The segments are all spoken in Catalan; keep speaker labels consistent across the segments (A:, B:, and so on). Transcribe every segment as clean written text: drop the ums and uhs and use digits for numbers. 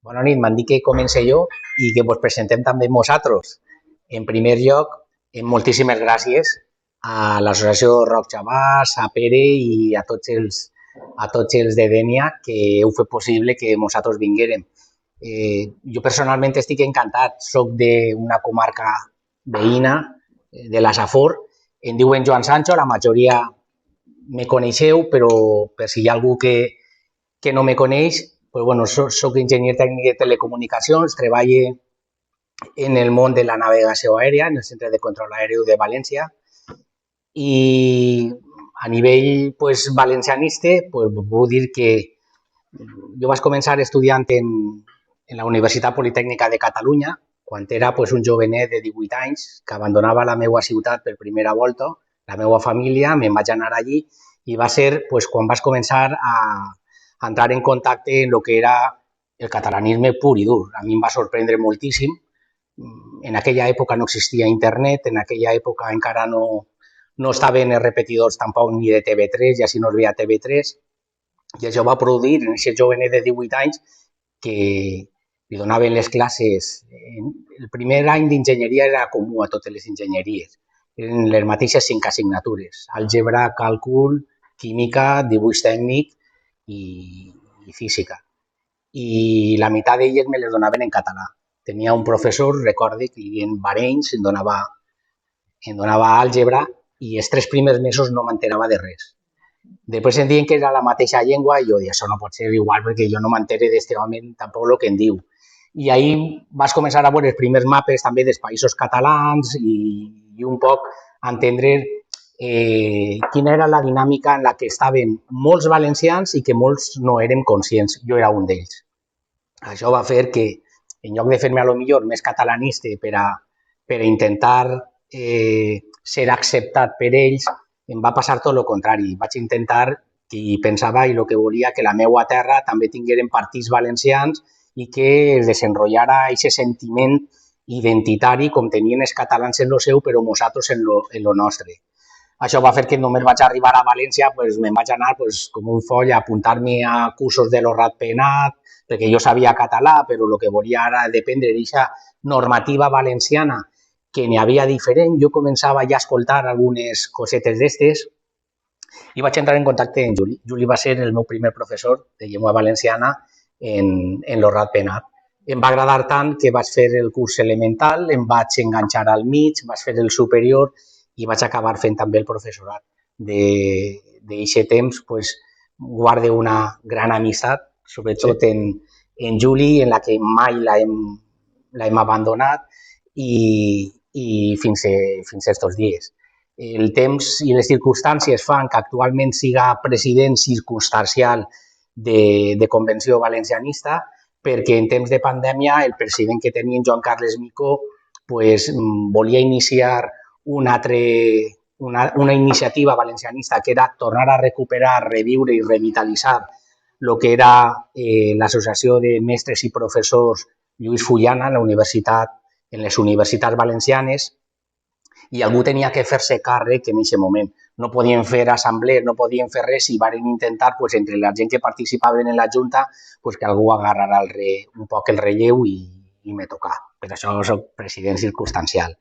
A: Bona nit, m'han dit que comence jo i que vos presentem també nosaltres. En primer lloc, moltíssimes gràcies a l'associació Roc Xavàs, a Pere i a tots els de Dènia que heu fet possible que nosaltres vinguérem. Jo personalment estic encantat, soc d'una comarca veïna, de la Safor, em diuen Joan Sancho, la majoria me coneixeu, però per si hi ha algú que no me coneix, pues bueno, soc enginyer tècnic de telecomunicacions, treballo en el món de la navegació aèria, en el Centre de Control Aeri de València, i a nivell pues, valencianista pues, vull dir que jo vaig començar estudiant en la Universitat Politècnica de Catalunya, quan era pues, un jovenet de 18 anys que abandonava la meva ciutat per primera volta, la meva família, me'n vaig anar allí i va ser pues, quan vaig començar a entrar en contacte amb el que era el catalanisme pur i dur. A mi em va sorprendre moltíssim. En aquella època no existia internet, en aquella època encara no estaven els repetidors tampoc ni de TV3, ja si no es veia TV3, i això va produir en aquest jovenet de 18 anys que li donaven les classes. El primer any d'enginyeria era comú a totes les enginyeries. Eren les mateixes 5 assignatures: àlgebra, càlcul, química, dibuix tècnic i física. I la meitat d'elles me les donaven en català. Tenia un professor, recorde, que vivia en Barenys, em donava àlgebra i els 3 primers mesos no m'enterava de res. Després em diuen que era la mateixa llengua i jo deia, això no pot ser igual perquè jo no m'entere d'este home tampoc el que em diu. I ahir vas començar a veure els primers mapes també dels països catalans i un poc entendre quina era la dinàmica en la que estaven molts valencians i que molts no érem conscients. Jo era un d'ells. Això va fer que, en lloc de fer-me a lo millor més catalanista per intentar ser acceptat per ells, em va passar tot el contrari. Vaig intentar i pensava i el que volia que la meva terra també tingueren partits valencians i que es desenrotllara aquest sentiment identitari com tenien els catalans en el seu, però nosaltres en el nostre. Això va fer que només vaig arribar a València, pues, me'n vaig anar pues, com un foll a apuntar-me a cursos de l'Horat Penat, perquè jo sabia català, però el que volia era dependre d'aquesta normativa valenciana que n'hi havia diferent. Jo començava ja a escoltar algunes cosetes d'estes i vaig entrar en contacte amb Juli. Juli va ser el meu primer professor de llengua valenciana en l'Horat Penat. Em va agradar tant que vaig fer el curs elemental, em vaig enganxar al mig, vaig fer el superior i vaig acabar fent també el professorat. D'aquest temps pues, guardo una gran amistat, sobretot en Juli, en la que mai l'hem abandonat i fins a estos dies. El temps i les circumstàncies fan que actualment siga president circumstancial de Convenció Valencianista, perquè en temps de pandèmia el president que tenia, Joan Carles Micó, pues, volia iniciar una iniciativa valencianista que era tornar a recuperar, reviure i revitalitzar el que era l'Associació de Mestres i Professors Lluís Fullana en les universitats valencianes, i algú tenia que fer-se càrrec en aquest moment. No podien fer assemblees, no podien fer res i van intentar, pues, entre la gent que participaven en la Junta, pues, que algú agarrara un poc el relleu i me tocà. Per això soc president circumstancial.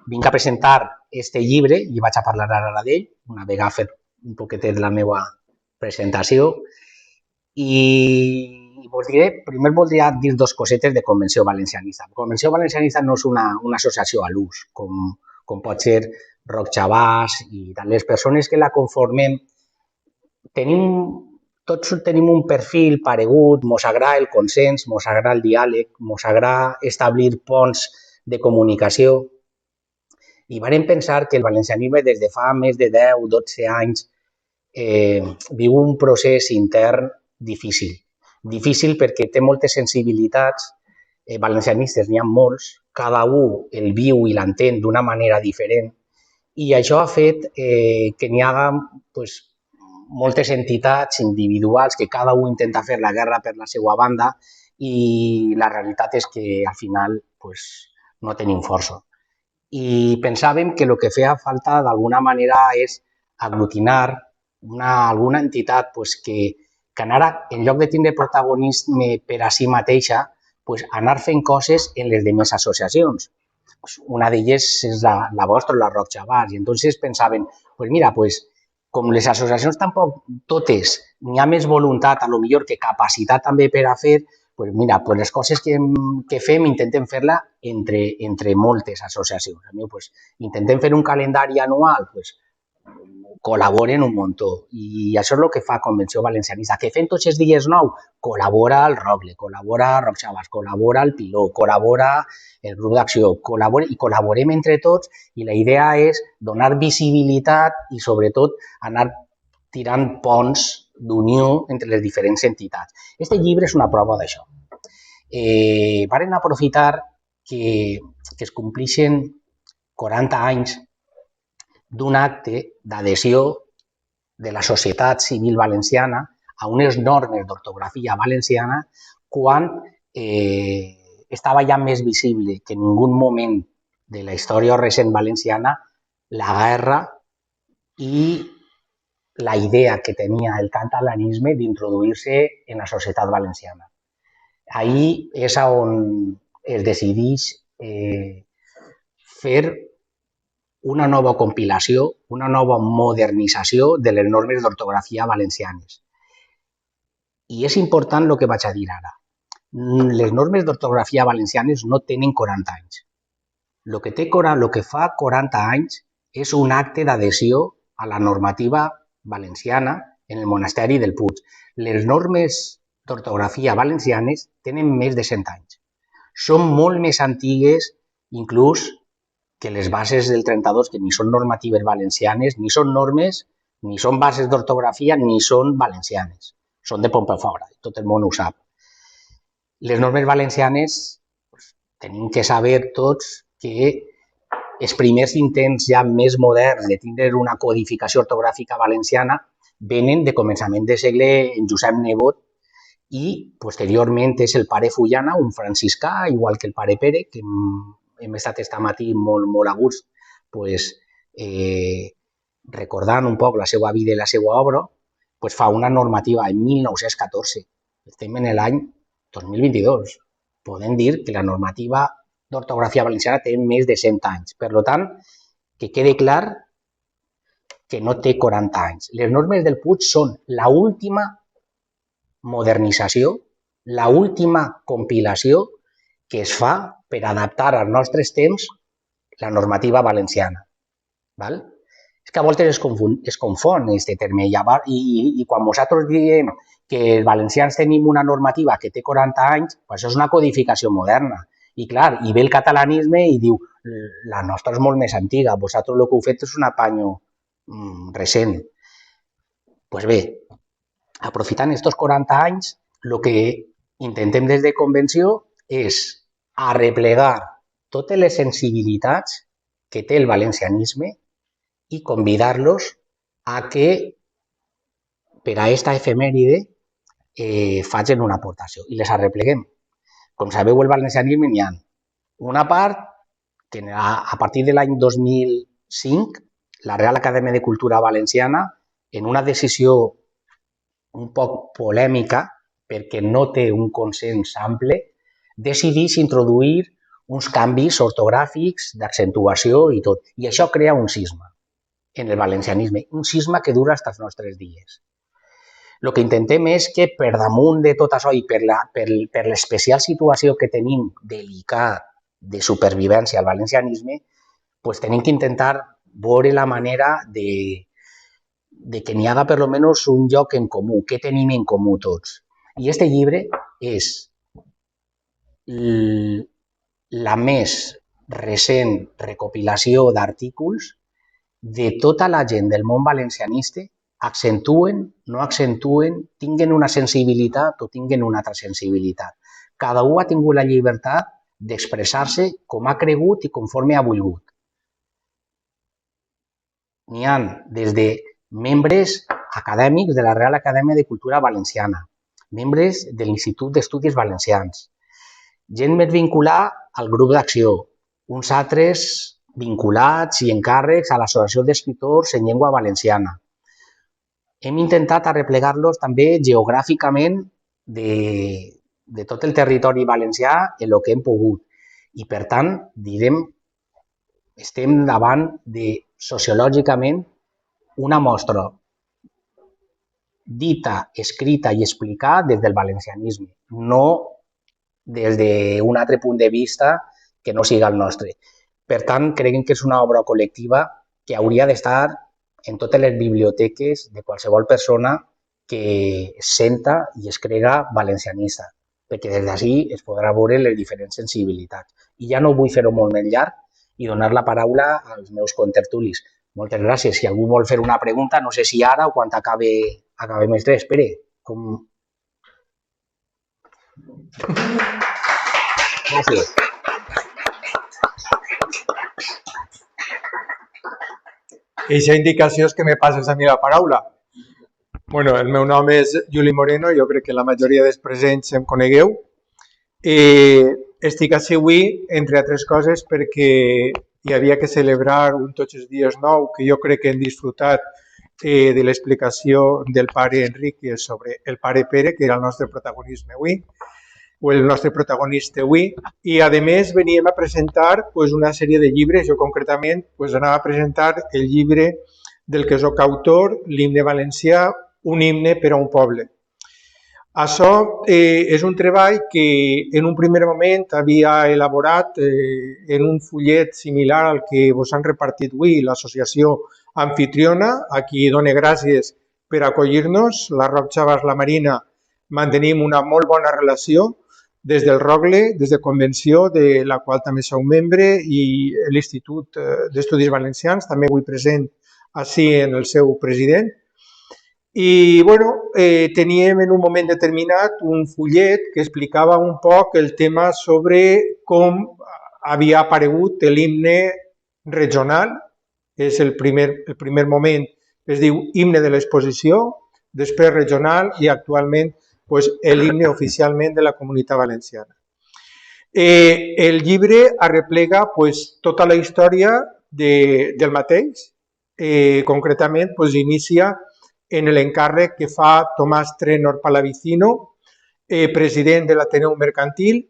A: Vinc a presentar este llibre i vaig a parlar ara d'ell, una vegada fet un poquetet la meva presentació. I vos diré, primer voldria dir 2 cosetes de Convenció Valencianista. Convenció Valencianista no és una associació a l'ús, com pot ser Roc Xavàs i tant. Les persones que la conformem tots tenim un perfil paregut, mos agrada el consens, mos agrada el diàleg, mos agrada establir ponts de comunicació. I vam pensar que el valencianisme des de fa més de 10-12 anys viu un procés intern difícil. Difícil perquè té moltes sensibilitats valencianistes, n'hi ha molts, cada un el viu i l'entén d'una manera diferent, i això ha fet que n'hi haga pues, moltes entitats individuals que cada un intenta fer la guerra per la seva banda i la realitat és que al final pues, no tenim força. I pensàvem que el que feia falta d'alguna manera és aglutinar alguna entitat pues, que anara, en lloc de tindre protagonisme per a si mateixa, pues, anar fent coses en les demés associacions. Pues una d'elles és la vostra, la Rock Chavàs, i entonces pensaven, pues mira, pues, com les associacions tampoc totes n'hi ha més voluntat, a lo millor que capacitat també per a fer, pues mira, pues les coses que fem intentem fer-la entre moltes associacions. Pues, intentem fer un calendari anual, pues, col·laboren un muntó. I això és el que fa Convenció Valencianista, que fem tots els dies 9, col·labora el Rogle, col·labora Rock Chavàs, col·labora el Piló, col·labora el grup d'acció, col·laborem entre tots i la idea és donar visibilitat i sobretot anar tirant ponts d'unió entre les diferents entitats. Este llibre és una prova d'això. Varen aprofitar que es complixen 40 anys d'un acte d'adhesió de la societat civil valenciana a unes normes d'ortografia valenciana quan estava ja més visible que en ningú moment de la història recent valenciana la guerra i la idea que tenia el catalanisme d'introduir-se en la societat valenciana. Ahí és on es decideix fer una nova compilació, una nova modernització de les normes d'ortografia valencianes. I és important el que vaig a dir ara. Les normes d'ortografia valencianes no tenen 40 anys. El que fa 40 anys és un acte d'adhesió a la normativa valenciana en el monasteri del Puig. Les normes d'ortografia valencianes tenen més de 100 anys. Són molt més antigues, inclús, que les bases del 32, que ni són normatives valencianes, ni són normes, ni són bases d'ortografia, ni són valencianes. Són de Pompeu Fabra, tot el món ho sap. Les normes valencianes, tenim que saber tots que els primers intents ja més moderns de tindre una codificació ortogràfica valenciana venen de començament de segle en Josep Nebot i posteriorment és el pare Fullana, un franciscà, igual que el pare Pere, que hem estat aquest matí molt a gust recordant un poc la seva vida i la seva obra, fa una normativa en 1914. Estem en l'any 2022. Podem dir que la normativa d'ortografia valenciana té més de 100 anys. Per tant, que quede clar que no té 40 anys. Les normes del Puig són l'última modernització, l'última compilació que es fa per adaptar als nostres temps la normativa valenciana. És que a voltes es confon aquest terme i quan nosaltres diem que els valencians tenim una normativa que té 40 anys, això és una codificació moderna. I clar, hi ve el catalanisme i diu la nostra és molt més antiga, vosaltres el que heu fet és un apanyo recent. Doncs bé, aprofitant aquests 40 anys, el que intentem des de Convenció és arreplegar totes les sensibilitats que té el valencianisme i convidar-los a que per a aquesta efemèride facin una aportació i les arrepleguem. Com sabeu, el valencianisme n'hi ha una part que a partir de l'any 2005 la Real Acadèmia de Cultura Valenciana, en una decisió un poc polèmica perquè no té un consens ample, decideix introduir uns canvis ortogràfics, d'accentuació i tot. I això crea un cisma en el valencianisme, un cisma que dura fins als nostres dies. El que intentem és que per damunt de tot això i per l'especial situació que tenim delicada de supervivència al valencianisme, tenim que intentar veure la manera de que n'hi haga per almenys un lloc en comú, què tenim en comú tots. I aquest llibre és la més recent recopilació d'artículos de tota la gent del món valencianista, accentuen, no accentuen, tinguen una sensibilitat o tinguen una altra sensibilitat. Cada un ha tingut la llibertat d'expressar-se com ha cregut i conforme ha volgut. N'hi ha des de membres acadèmics de la Real Acadèmia de Cultura Valenciana, membres de l'Institut d'Estudis Valencians, gent més vinculada al grup d'acció, uns altres vinculats i encàrrecs a l'Associació d'Escriptors en Llengua Valenciana. Hem intentat arreplegar-los també geogràficament de tot el territori valencià en el que hem pogut. I, per tant, estem davant de, sociològicament, una mostra dita, escrita i explicada des del valencianisme, no des d'un altre punt de vista que no siga el nostre. Per tant, creiem que és una obra col·lectiva que hauria d'estar en totes les biblioteques de qualsevol persona que es senta i es crega valencianista, perquè des d'ací es podrà veure les diferents sensibilitats. I ja no vull fer-ho molt més llarg i donar la paraula als meus contertulis. Moltes gràcies. Si algú vol fer una pregunta, no sé si ara o quan acabem els tres. Pere, com... Gràcies.
B: Eixa indicació és que me passes a mi la paraula. Bueno, el meu nom és Juli Moreno, jo crec que la majoria dels presents em conegueu. Estic així avui, entre altres coses, perquè hi havia que celebrar un Tots els dies nou, que jo crec que hem disfrutat de l'explicació del pare Enrique sobre el pare Pere, que era el nostre protagonisme avui, o el nostre protagonista avui, i a més veníem a presentar una sèrie de llibres. Jo concretament anava a presentar el llibre del que soc autor, l'himne valencià, un himne per a un poble. Això és un treball que en un primer moment havia elaborat en un fullet similar al que vos han repartit avui l'associació Amfitriona, a qui dono gràcies per acollir-nos. La Roc Xavàs, la Marina, mantenim una molt bona relació des del Rogle, des de Convenció, de la qual també sou membre, i l'Institut d'Estudis Valencians, també avui present així en el seu president. I teníem en un moment determinat un fullet que explicava un poc el tema sobre com havia aparegut l'himne regional. És el primer moment, es diu himne de l'exposició, després regional i actualment l'himne oficialment de la Comunitat Valenciana. El llibre arreplega tota la història del mateix. Concretament inicia en l'encàrrec que fa Tomàs Trénor Palavicino, president de l'Ateneu Mercantil,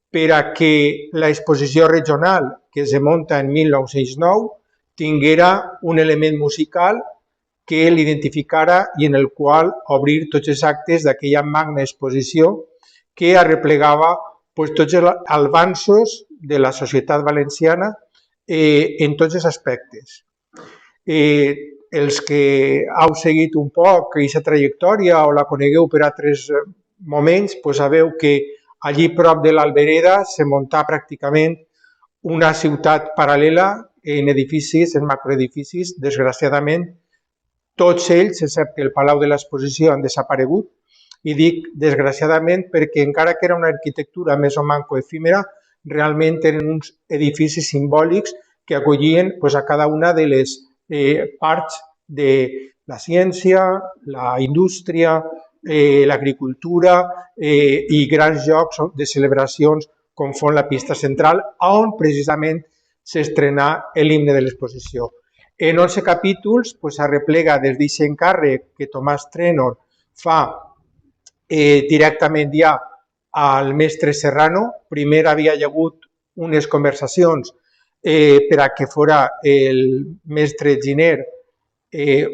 B: per a que l'exposició regional que es munta en 1909 tinguera un element musical que l'identificara i en el qual obrir tots els actes d'aquella magna exposició que arreplegava tots els avanços de la societat valenciana en tots els aspectes. Els que heu seguit un poc aquesta trajectòria o la conegueu per altres moments, sabeu que allí prop de l'Albereda se muntà pràcticament una ciutat paral·lela en edificis, en macroedificis. Desgraciadament, tots ells, excepte el Palau de l'Exposició, han desaparegut. I dic desgraciadament perquè encara que era una arquitectura més o manco efímera, realment eren uns edificis simbòlics que acollien a cada una de les parts de la ciència, la indústria, l'agricultura i grans llocs de celebracions com fon la pista central, on precisament s'estrenà l'himne de l'exposició. En 11 capítols arreplega des d'aquest encàrrec que Tomàs Trénor fa directament ja al mestre Serrano. Primer havia hagut unes conversacions per a que fora el mestre Giner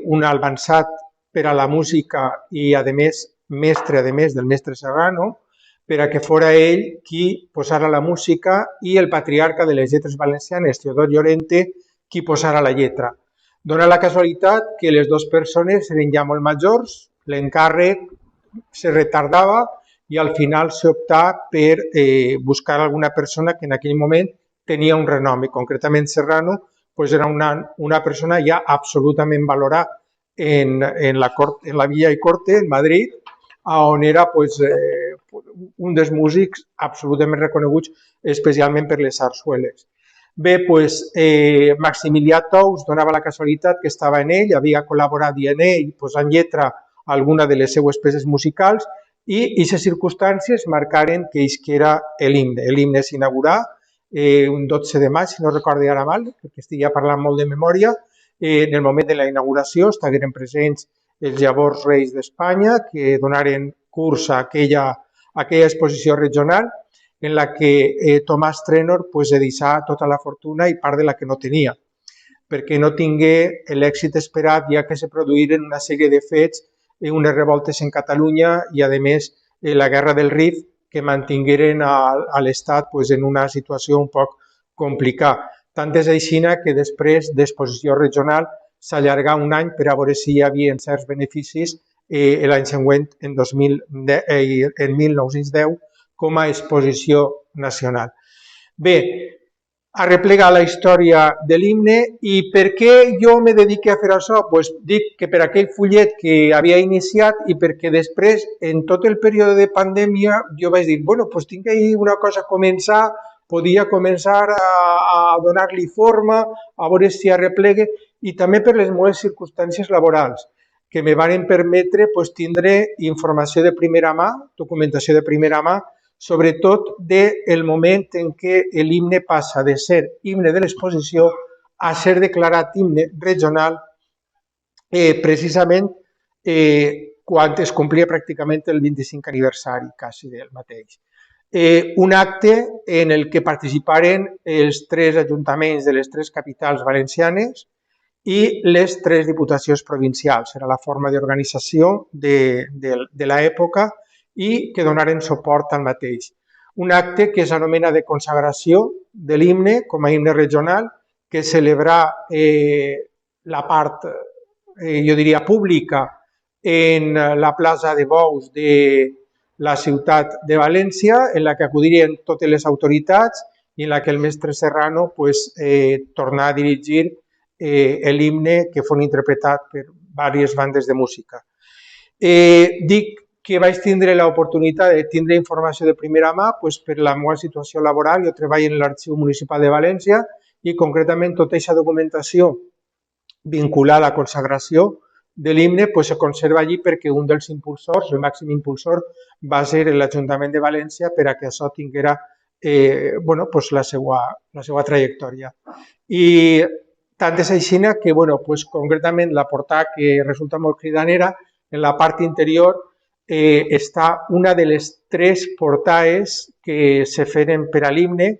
B: un avançat per a la música i, a més, mestre del mestre Serrano, per a que fora ell qui posara la música i el patriarca de les lletres valencianes, Teodor Llorente, qui posara la lletra. Dóna la casualitat que les dues persones eren ja molt majors, l'encàrrec se retardava i al final s'optà per buscar alguna persona que en aquell moment tenia un renom, i concretament Serrano era una persona ja absolutament valorada en la Villa i Corte, en Madrid, on era un dels músics absolutament reconeguts, especialment per les sarsueles. Bé, Maximilià Tous donava la casualitat que estava en ell, havia col·laborat en ell posant lletra a alguna de les seues peces musicals, i aquestes circumstàncies marcaren que era l'himne. L'himne s'inaugurà un 12 de maig, si no recordo ara mal, perquè estic ja parlant molt de memòria. En el moment de la inauguració estaven presents els llavors reis d'Espanya, que donaren curs a aquella exposició regional en la que Tomàs Trenor pues, deixà tota la fortuna i part de la que no tenia, perquè no tingué l'èxit esperat, ja que se produïren una sèrie de fets, unes revoltes en Catalunya i, a més, la Guerra del Rif, que mantingueren a l'Estat pues, en una situació un poc complicada. Tant és així que després d'exposició regional s'allargà un any per a veure si hi havia certs beneficis l'any següent, en 1910, com a exposició nacional. Bé, arreplegar la història de l'himne i per què jo me dediqué a fer això? Pues dic que per aquell fullet que havia iniciat i perquè després, en tot el període de pandèmia, jo vaig dir, bueno, pues tinc ahí una cosa a començar, podia començar a donar-li forma, a veure si arreplegue, i també per les meves circumstàncies laborals, que me van permetre pues, tindre informació de primera mà, documentació de primera mà, sobretot del moment en què l'himne passa de ser himne de l'exposició a ser declarat himne regional precisament quan es complia pràcticament el 25 aniversari quasi del mateix. Un acte en el que participaren els 3 ajuntaments de les 3 capitals valencianes i les 3 diputacions provincials. Era la forma d'organització de l'època i que donaren suport al mateix. Un acte que s'anomena de consagració de l'himne com a himne regional, que celebrà la part, jo diria, pública en la plaça de Bous de la ciutat de València, en la que acudirien totes les autoritats i en la que el mestre Serrano pues, tornà a dirigir l'himne que fos interpretat per diverses bandes de música. Dic que vaig tindre l'oportunitat de tindre informació de primera mà pues, per la meva situació laboral. Jo treballo en l'Arxiu Municipal de València i concretament tota aquesta documentació vinculada a la consagració de l'himne pues, se conserva allí perquè un dels impulsors, el màxim impulsor, va ser l'Ajuntament de València per a que això tinguera bueno, pues, la seva trajectòria. I tant és així que pues, concretament la portada que resulta molt cridanera, en la part interior està una de les 3 portades que se feren per a l'himne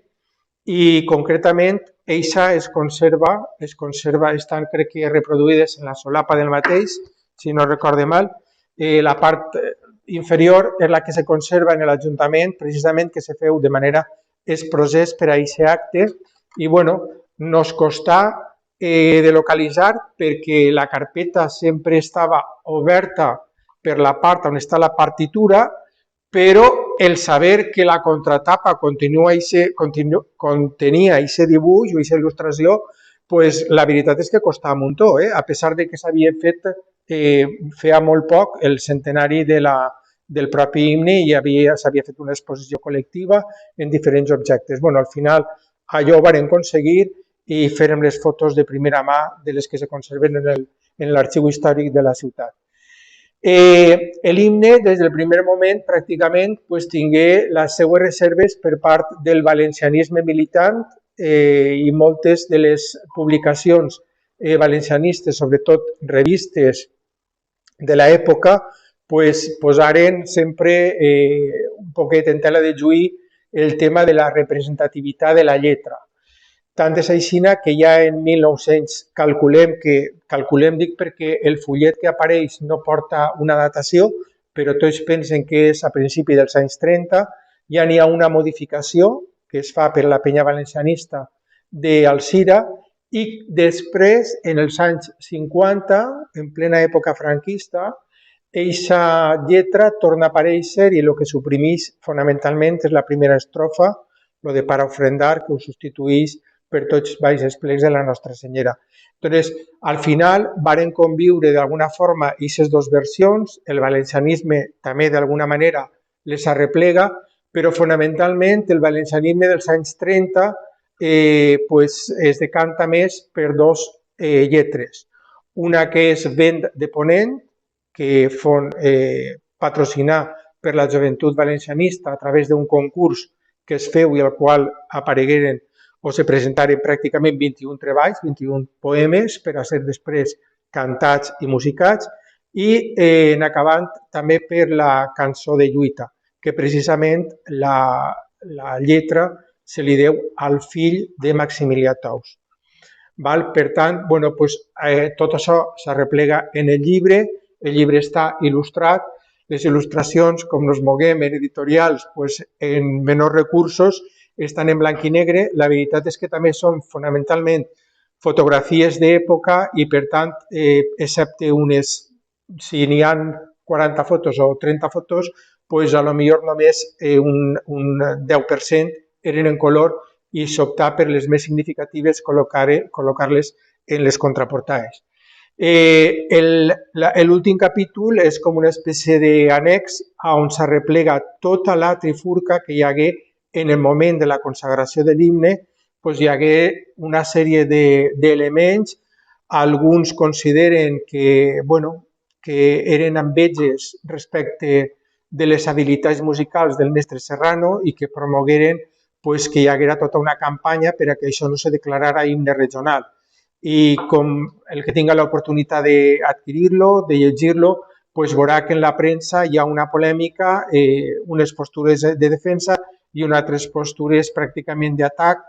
B: i concretament eixa es conserva, estan crec que reproduïdes en la solapa del mateix, si no recorde mal. La part inferior és la que se conserva en l'Ajuntament, precisament que se feu de manera procés per a aquest acte i bueno, nos costà de localitzar perquè la carpeta sempre estava oberta per la part on està la partitura, però el saber que la contratapa contenia aquest dibuix o aquesta il·lustració, pues, la veritat és que costava un muntó, a pesar de que s'havia fet feia molt poc el centenari del propi himne i s'havia fet una exposició col·lectiva en diferents objectes. Bueno, al final allò ho vam aconseguir i fèrem les fotos de primera mà de les que se conserven en l'Arxiu Històric de la ciutat. L'himne, des del primer moment, pràcticament tingué les seues reserves per part del valencianisme militant i moltes de les publicacions valencianistes, sobretot revistes de l'època, posaren sempre un poquet en tela de juí el tema de la representativitat de la lletra. Tant és així que ja en 1900 calculem dic perquè el fullet que apareix no porta una datació, però tots pensen que és a principi dels anys 30, ja n'hi ha una modificació que es fa per la penya valencianista d'Alzira i després, en els anys 50, en plena època franquista, aquesta lletra torna a aparèixer i el que suprimeix fonamentalment és la primera estrofa, el de para ofrendar, que ho substitueix per tots els baixos plecs de la Nostra Senyera. Entonces, al final, varen conviure d'alguna forma aquestes 2 versions, el valencianisme també d'alguna manera les arreplega, però fonamentalment el valencianisme dels anys 30 es decanta més per 2 lletres. Una que és Vent de Ponent, que fon patrocinar per la joventut valencianista a través d'un concurs que es feu i al qual aparegueren o se presentaren pràcticament 21 treballs, 21 poemes per a ser després cantats i musicats i en acabant també per la cançó de lluita, que precisament la lletra se li deu al fill de Maximilià Tous. Val? Per tant, bueno, pues, tot això s'arreplega en el llibre està il·lustrat, les il·lustracions, com nos moguem en editorials, pues, en menors recursos, estan en blanc i negre. La veritat és que també són fonamentalment fotografies d'època i, per tant, excepte unes, si n'hi ha 40 fotos o 30 fotos, pues, a lo millor només un 10% eren en color i s'optà per les més significatives col·locar-les en les contraportades. L'últim capítol és com una espècie d'annex on s'arreplega tota la trifurca que hi hagué en el moment de la consagració de l'himne. Doncs hi hagué una sèrie d'elements, alguns consideren que, bueno, que eren enveges respecte de les habilitats musicals del mestre Serrano i que promogueren pues, que hi haguera tota una campanya per a que això no se declarara himne regional. I com el que tinga l'oportunitat d'adquirir-lo, de llegir-lo, pues veurà que en la premsa hi ha una polèmica, unes postures de defensa i unes altres postures pràcticament d'atac.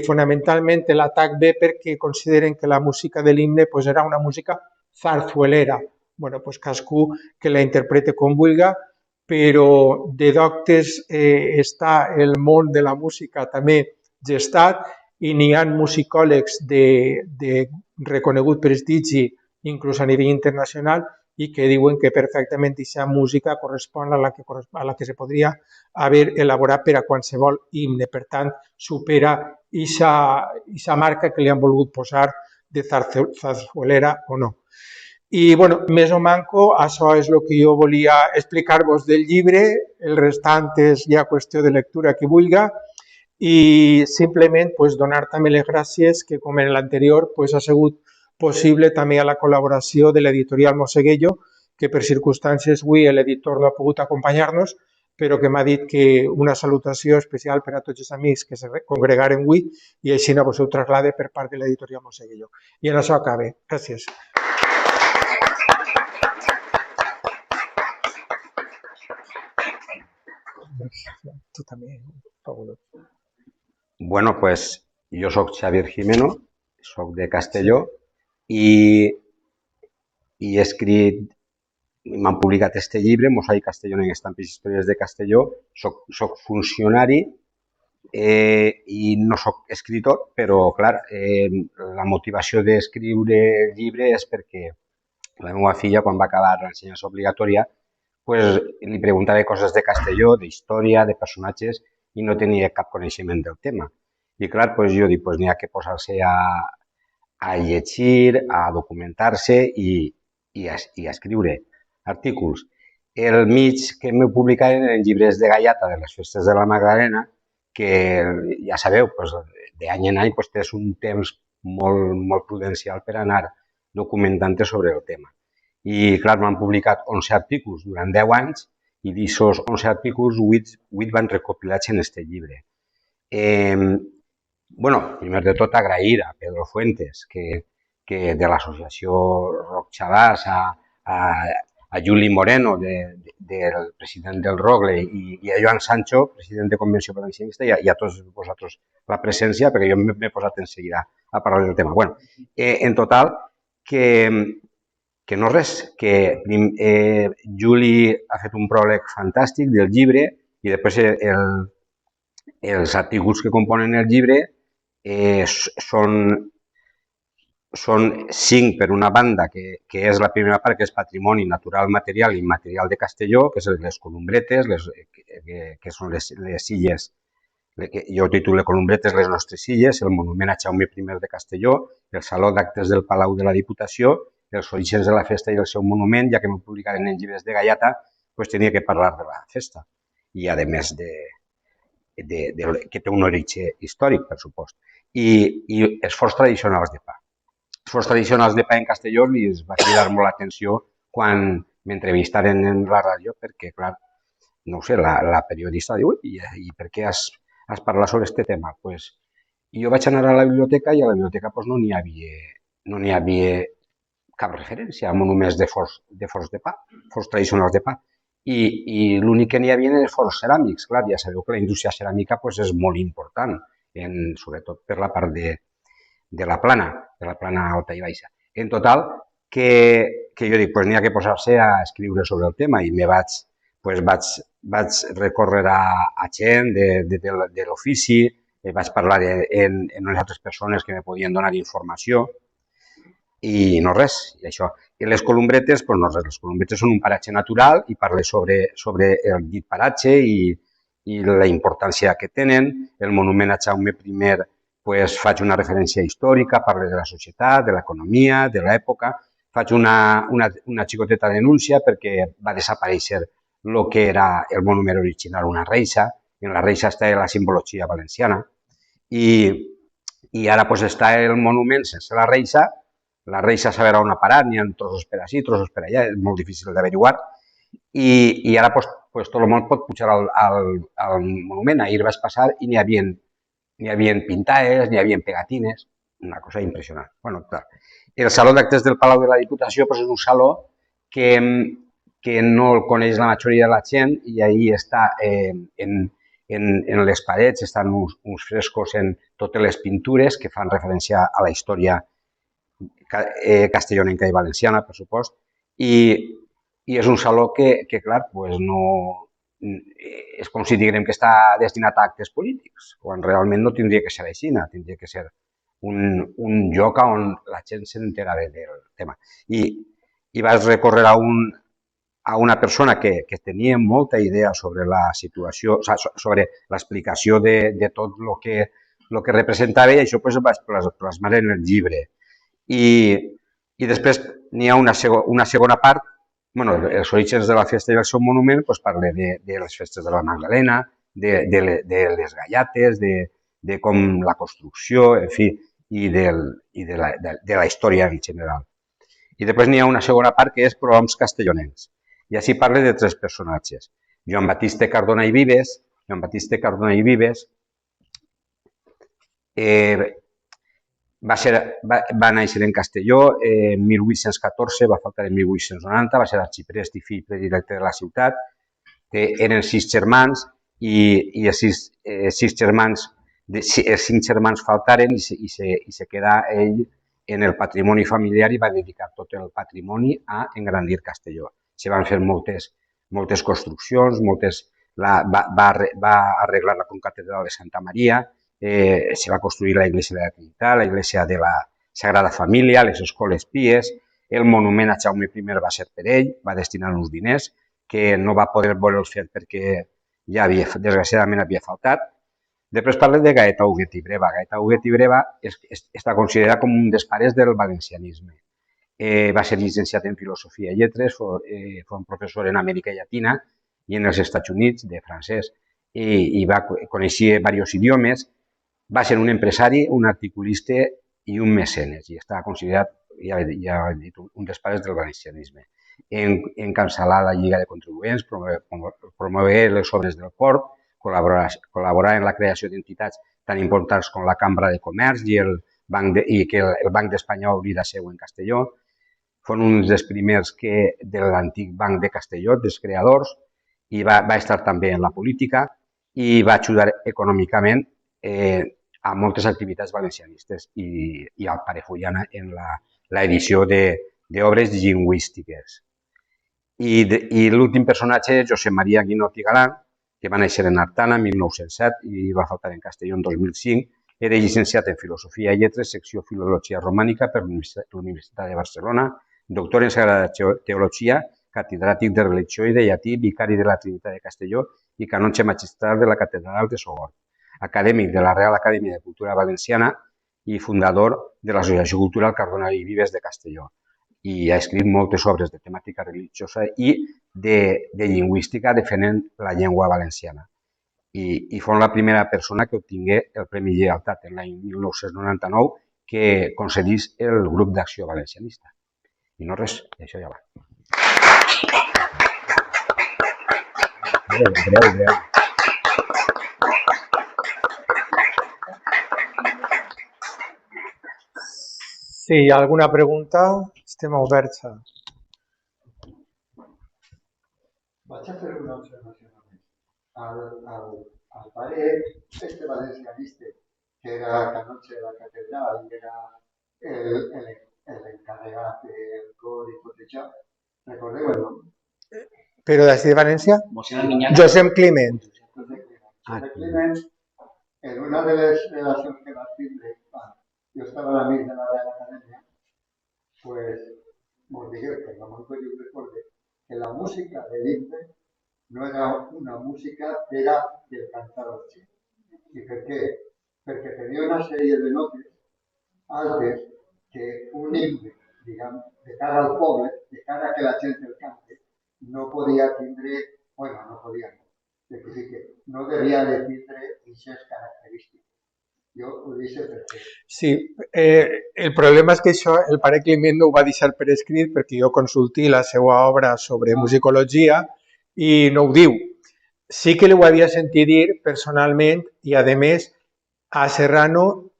B: Fonamentalment l'atac ve perquè consideren que la música de l'himne pues, era una música zarzuelera. Bueno, pues cadascú que la interprete com vulga, però de doctes està el món de la música també gestat i n'hi ha musicòlegs de reconegut prestigi, inclús a nivell internacional, i que diuen que perfectament aquesta música correspon a la que se podria haver elaborat per a qualsevol himne. Per tant, supera aquesta marca que li han volgut posar de zarzuelera o no. I, bueno, més o manco, això és el que jo volia explicar-vos del llibre, el restant és ja qüestió de lectura que vulga, i simplement pues, donar també les gràcies que, com en l'anterior, pues, ha sigut possible també a la col·laboració de l'editorial Mosseguello, que per circumstàncies avui l'editor no ha pogut acompanyar-nos, però que m'ha dit que una salutació especial per a tots els amics que se congregaren avui i així no vos ho traslade per part de l'editorial Mosseguello. I en això acabe. Gràcies. Tu també, fabulós.
C: Bueno, pues jo soc Xavier Jimeno, soc de Castelló i he escrit, m'han publicat este llibre, Mosaic Castelló en estampes i històries de Castelló. Soc funcionari i no soc escritor, però, clar, la motivació d'escriure el llibre és perquè la meva filla, quan va acabar l'ensenyança obligatòria, pues, li preguntava coses de Castelló, d'història, de personatges, i no tenia cap coneixement del tema. I clar, pues, jo dic, pues, n'hi ha que posar-se a llegir, a documentar-se i a escriure artículos. El mig que m'he publicat eren llibres de gallata de les festes de la Magdalena, que ja sabeu, pues, d'any en any pues, tens un temps molt prudencial per anar documentant-te sobre el tema. I, clar, m'han publicat 11 artículos durant 10 anys i d'aquests 11 artículos, 8 van recopilats en aquest llibre. Bueno, primer de tot, agrair a Pedro Fuentes, que de l'associació Roc Xabàs, a Juli Moreno, del president del Rogle, i a Joan Sancho, president de Convenció Valencianista, i a tots vosaltres la presència, perquè jo m'he posat en seguida a parlar del tema. Bueno, en total, que no res, que Juli ha fet un pròleg fantàstic del llibre i després els artículos que componen el llibre són 5 per una banda, que és la primera part, que és patrimoni natural, material i immaterial de Castelló, que són les columbretes, que són les illes, jo ho titule Columbretes, les nostres illes, el monument a Jaume I de Castelló, el Saló d'Actes del Palau de la Diputació, els orígens de la festa i el seu monument, ja que m'ho publicaren en llibres de gallata, doncs tenia que parlar de la festa. I, a més, que té un origen històric, per supost. I els forts tradicionals de pa. Els forts tradicionals de pa en Castelló li va cridar molt l'atenció quan m'entrevistaren en la ràdio, perquè, clar, no ho sé, la periodista diu, i per què has parlat sobre aquest tema? Doncs jo vaig anar a la biblioteca i a la biblioteca no n'hi havia cap referència a monuments de forts de pa, forts tradicionals de pa. i l'únic que n'hi havia eren els forns ceràmics. Clar, ja sabeu que la indústria ceràmica pues, és molt important, sobretot per la part de la plana alta i baixa. En total, que jo dic, n'hi ha que posar-se a escriure sobre el tema i vaig recórrer a gent de l'ofici, vaig parlar amb unes altres persones que me podien donar informació i no res, i això. I les columbretes, doncs no res, les columbretes són un paratge natural i parle sobre el dit paratge i la importància que tenen. El monument a Jaume I, doncs faig una referència històrica, parle de la societat, de l'economia, de l'època. Faig una xicoteta denúncia perquè va desaparèixer el que era el monument original, una reixa. En la reixa està la simbologia valenciana i ara doncs està el monument sense la reixa. La reixa sabrà on ha parat, n'hi ha trossos per ací, trossos per allà, és molt difícil d'averiguar. I ara tot el món pot pujar al monument. Ahir vaig passar i n'hi havia pintades, n'hi havia pegatines, una cosa impressionant. Bueno, clar. El Saló d'Actes del Palau de la Diputació és un saló que no el coneix la majoria de la gent i ahir està en les parets, estan uns frescos en totes les pintures que fan referència a la història castellonenca i valenciana, per supost, i és un saló que clar, no és com si diguem que està destinat a actes polítics, quan realment no tindria que ser així, tindria que ser un lloc on la gent s'enterava del tema. I vaig recórrer a una persona que tenia molta idea sobre la situació, sobre l'explicació de tot el que representava i això ho vaig plasmar en el llibre. I després n'hi ha una segona part, els orígens de la festa i el seu monument, parla de les festes de la Magdalena, de les gallates, de com la construcció, en fi, i de la història en general. I després n'hi ha una segona part que és prohoms castellonencs. I així parla de tres personatges. Joan Batista Cardona i Vives va néixer en Castelló en 1814, va faltar en 1890, va ser arxiprest i fill predilecte de la ciutat. Eren 6 germans i els 5 germans faltaren i se quedà ell en el patrimoni familiar i va dedicar tot el patrimoni a engrandir Castelló. Se van fer moltes construccions, va arreglar la concatedral de Santa Maria, se va construir la Iglesia de la Trinitat, la Iglesia de la Sagrada Família, les escoles pies, el monument a Jaume I va ser per ell, va destinar uns diners que no va poder voler-los fer perquè ja desgraciadament havia faltat. Després parla de Gaetà Huguet i Breva. Gaetà Huguet i Breva està considerat com un dels pares del valencianisme. Va ser llicenciat en Filosofia i Lletres, fou un professor en Amèrica Llatina i en els Estats Units de francès i va conèixer diversos idiomes. Va ser un empresari, un articulista i un mecenes i està considerat, ja he dit, un dels pares del valencianisme. Encapçalar la Lliga de Contribuents, promoure les obres del port, col·laborar en la creació d'entitats tan importants com la Cambra de Comerç i que el Banc d'Espanya obri la seu en Castelló. Són uns dels primers de l'antic Banc de Castelló, dels creadors, i va estar també en la política i va ajudar econòmicament a moltes activitats valencianistes i al Parefullana en l'edició d'obres lingüístiques. I l'últim personatge és Josep Maria Guinot i Galán, que va néixer en Artana en 1907 i va faltar en Castelló en 2005. Era llicenciat en Filosofia i Lletres, secció Filologia Romànica per la Universitat de Barcelona, doctor en Sagrada Teologia, catedràtic de Religió i de Llatí, vicari de la Trinitat de Castelló i canonge magistral de la Catedral de Sogorb, acadèmic de la Real Acadèmia de Cultura Valenciana i fundador de l'Associació Cultural Cardona i Vives de Castelló. I ha escrit moltes obres de temàtica religiosa i de lingüística defendent la llengua valenciana. I fou la primera persona que obtingué el Premi Lleialtat en l'any 1999 que concedís el Grup d'Acció Valencianista. I no res, això ja va. Breu.
B: Si hi ha alguna pregunta, estem oberts a...
D: Vaig a fer una observació només. Al pare valencianista, que era canonge de la catedral i era l'encarregat del cor i tot això, recordeu el nom?
B: Però d'ací de València?
A: Mossèn Minyana.
B: Josep Climent.
D: Josep Climent, en una de les relacions que va tindre, jo estava a l'amic de la Real Acadèmia, pues, vos digueu que no me'n podeu recordar que la música de l'himne no era una música, era del cantar al cielo. I per què? Perquè tenia una sèrie de notes altes que un himne, diguem, de cara al poble, de cara a que la gent el cante, no podia tindre, bueno, no podia, no devia de tindre aquestes característiques. Jo ho deixo per què.
B: Sí, el problema és que això el pare Climent no ho va deixar per escrit perquè jo consulti la seva obra sobre musicologia i no ho diu. Sí que ho havia sentit dir personalment i, a més, a Serrano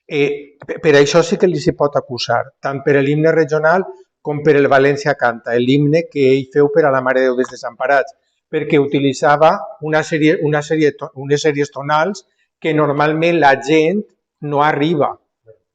B: per això sí que li s'hi pot acusar, tant per l'himne regional com per el València Canta, l'himne que ell feu per a la Mare de Déu dels Desemparats, perquè utilitzava unes sèries tonals que normalment la gent no arriba,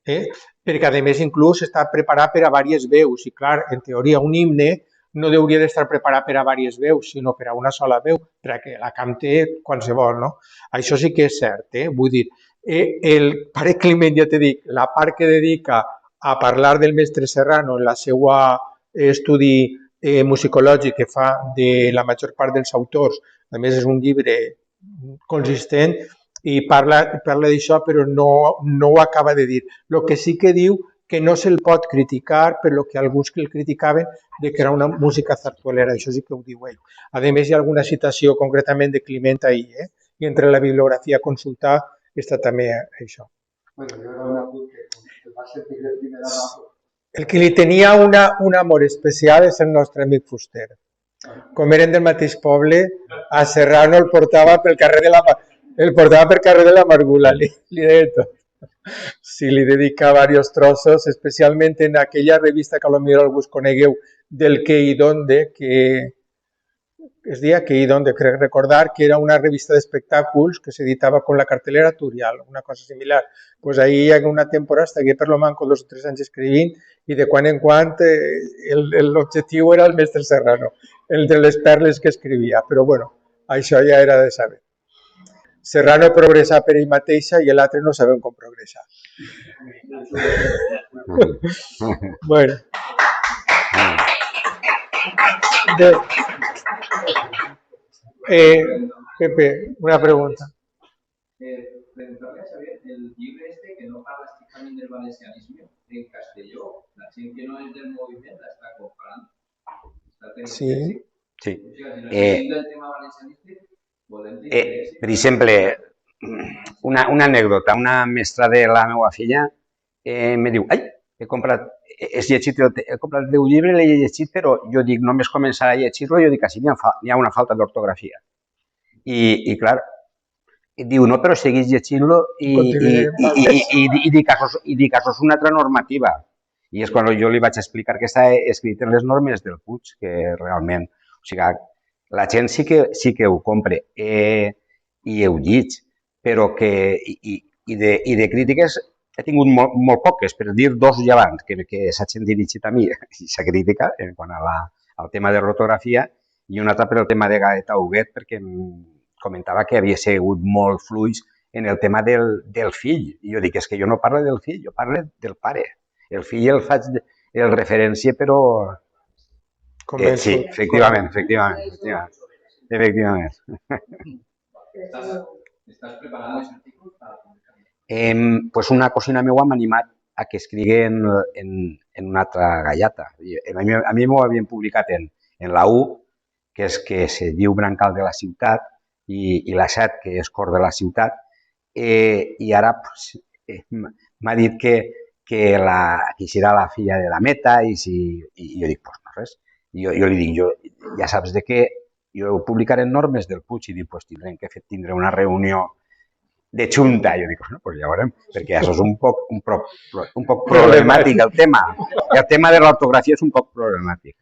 B: perquè a més inclús està preparat per a diverses veus i clar, en teoria un himne no hauria d'estar preparat per a diverses veus, sinó per a una sola veu, perquè la cante qualsevol, no? Això sí que és cert, vull dir, el pare Climent, ja t'he dit, la part que dedica a parlar del mestre Serrano en la seva estudi musicològic que fa de la major part dels autors, a més és un llibre consistent i parla d'això però no ho acaba de dir. El que sí que diu que no se'l pot criticar per lo que alguns que el criticaven de que era una música zarzuelera, això sí que ho diu ell. A més hi ha alguna citació concretament de Climent ahí, i entre la bibliografia a consultar està també això.
D: Bueno, jo era un apunt que va sentir de primera mà.
B: El que li tenia un amor especial és el nostre amic Fuster. Com eren del mateix poble, a Serrano el portava pel carrer de l'Amargula, li deia tot. Sí, li dedica diversos trossos, especialment en aquella revista que potser algú conegueu del Què i Donde, que es deia Què i Donde, crec recordar, que era una revista d'espectacles que s'editava con la cartelera Turial, una cosa similar. Pues ahí en una temporada estigué per lo manco 2 o 3 anys escrivint i de quan en quan l'objectiu era el mestre Serrano, el de les perles que escrivia, però bueno, això ja era de saber. Serrano progressa per ell mateixa i l'altre no sabem com progressa. Bueno. Pepe, una pregunta.
E: Preguntarle a Xavier, el llibre este que no parla estrictament del valencianisme, en Castelló, la gent que no és del moviment l'està comprant.
B: Sí.
C: Sí.
E: O sigui, si no s'explica el tema valencianístic, volem dir que...
C: Per exemple, una anècdota, una mestra de la meva filla me diu, ai, he comprat el teu llibre, l'he llegit, però jo dic, només començar a llegir-lo, jo dic, així n'hi ha una falta d'ortografia. I clar, diu, no, però seguís llegint-lo i dic, això és una altra normativa. I és quan jo li vaig explicar que està escrit en les normes del Puig, que realment, o sigui, la gent sí que ho compra i ho llig, però que, i de crítiques he tingut molt poques, per dir 2 llevants, que s'hagin dirigit a mi, aquesta crítica, en quant al tema de l'ortografia, i una altra per el tema de Gaeta Huguet, perquè comentava que havia sigut molt fluix en el tema del fill. I jo dic, és que jo no parlo del fill, jo parlo del pare. El fill el faig el referència, però... Sí, efectivament.
E: Estàs preparant els articles per publicar?
C: Pues una cosina meva m'ha animat a que escrigui en una altra gallata. A mi m'ho havien publicat en la U, que és que se diu Brancal de la Ciutat, i la 7, que és Cor de la Ciutat, i ara m'ha dit que serà la filla de la Meta, i jo dic, doncs no res. Jo li dic, ja saps de què, jo ho publicaré en normes del Puig, i dic, doncs tindré una reunió de junta. Jo dic, doncs ja veurem, perquè això és un poc problemàtic, el tema. El tema de l'ortografia és un poc problemàtic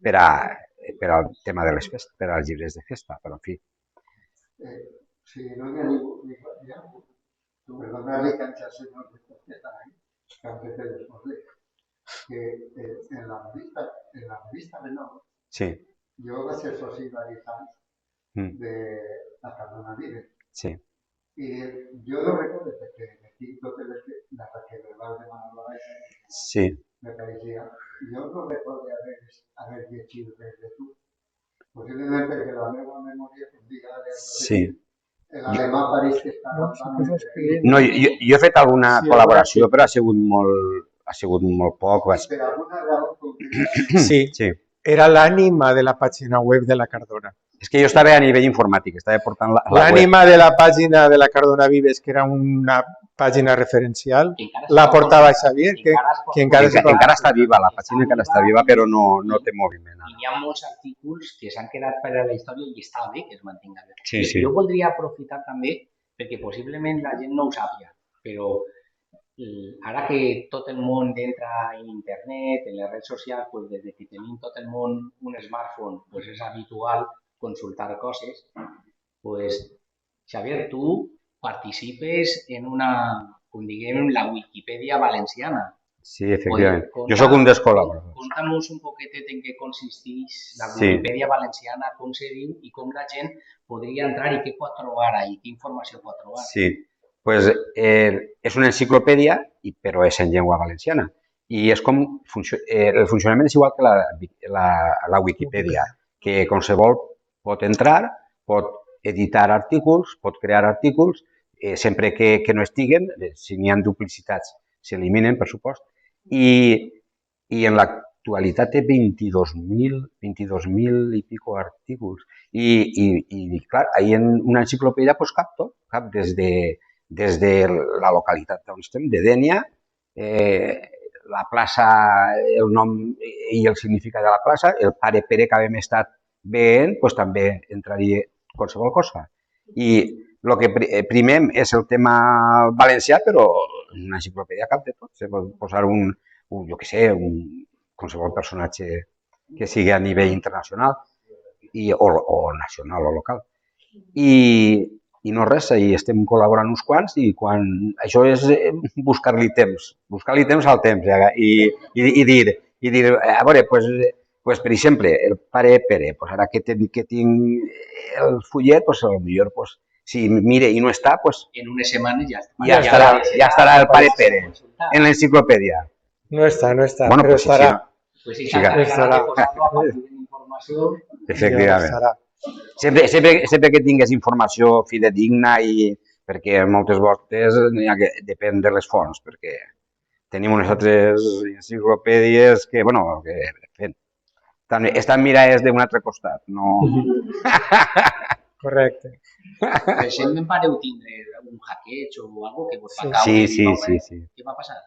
C: per per al tema de les festes, per als llibres de festa, però en fi.
D: Si no hi ha ningú, tu perdonarle que antes señor que están ahí, que antes te desbordé, que en la revista Menor,
C: Sí,
D: yo voy a ser socio de la Cardona Vive.
C: sí,
D: Y yo no recuerdo que metí la que verbal de Manolo Baiza,
C: sí.
D: me parecía, yo no recuerdo haber hecho desde tú. Posiblemente que la nueva memoria pues, diga
C: Sí.
D: el alemà París que està
B: No, sí que s'ha escrit.
C: No, jo he fet alguna
B: Sí,
C: col·laboració,
B: alguna
C: però ha sigut molt poc.
D: per alguna raó concreta.
B: Sí,
C: Sí.
B: era l'ànima de la pàgina web de la Cardona.
C: És que jo estava a nivell informàtic, estava portant la web.
B: L'ànima de la pàgina de la Cardona Vives, que era una pàgina referencial,
A: Que encara
B: la
A: es pot
B: portava
A: consultar,
B: Xavier,
A: que
B: que encara se pot
C: Encara està viva, la pàgina encara està viva, però no té moviment.
A: I hi ha molts artículos que s'han quedat per a la història i està bé que es mantinguin.
C: Sí, sí.
A: Jo voldria aprofitar també, perquè possiblement la gent no ho sàpiga, però ara que tot el món entra en internet, en les redes socials, pues, des que tenim tot el món un smartphone, pues és habitual consultar coses. Pues, Xavier, tu participes en com diguem, la Wikipedia valenciana.
C: Sí, efectivament.
A: Oye,
C: Jo sóc un dels col·laboradors.
A: Conta'ns un poquetet en què consisteix la
C: Sí.
A: Wikipedia valenciana, com se diu i com la gent podria entrar i què pot trobar ahí, quina informació pot trobar.
C: Sí, pues, és una enciclopèdia, però és en llengua valenciana. I és com el funcionament és igual que la Wikipedia, que qualsevol pot entrar, pot editar artículs, pot crear artículs, sempre que no estiguen, si n'hi ha duplicitats, s'eliminen, per supost, i en l'actualitat té 22.000 i pico artículs. I clar, ahí en una enciclopèdia pues, cap tot, cap des de la localitat on estem, de Dénia, la plaça, el nom i el significat de la plaça, el pare Pere que havíem estat veient, pues, també entraria qualsevol cosa. I el que primem és el tema valencià, però en una enciclopèdia cap de tot. Se pot posar jo què sé, qualsevol personatge que sigui a nivell internacional o nacional o local. I no res, hi estem col·laborant uns quants i quan això és buscar-li temps al temps i dir, a veure, pues, per exemple, el pare Pere, pues ara que tinc el fullet, pues, potser, pues, si mire i no està, pues,
A: En unes setmanes ja
C: estarà el pare Pere en l'enciclopèdia.
B: No està,
C: Bueno,
B: però
C: pues,
B: estarà.
A: Pues si
B: Estarà.
A: s'ha posat-lo a partir de la informació.
C: Efectivament.
B: Estarà.
C: Sempre que tingués informació fidedigna perquè moltes voltes depèn de les fonts, perquè tenim unes altres enciclopèdies que, bueno, que estan mirades d'un altre costat, no...
B: Correcte.
A: Recentment vareu tindre un hackeig o algo que vos va caure.
C: Sí.
A: Què va passar?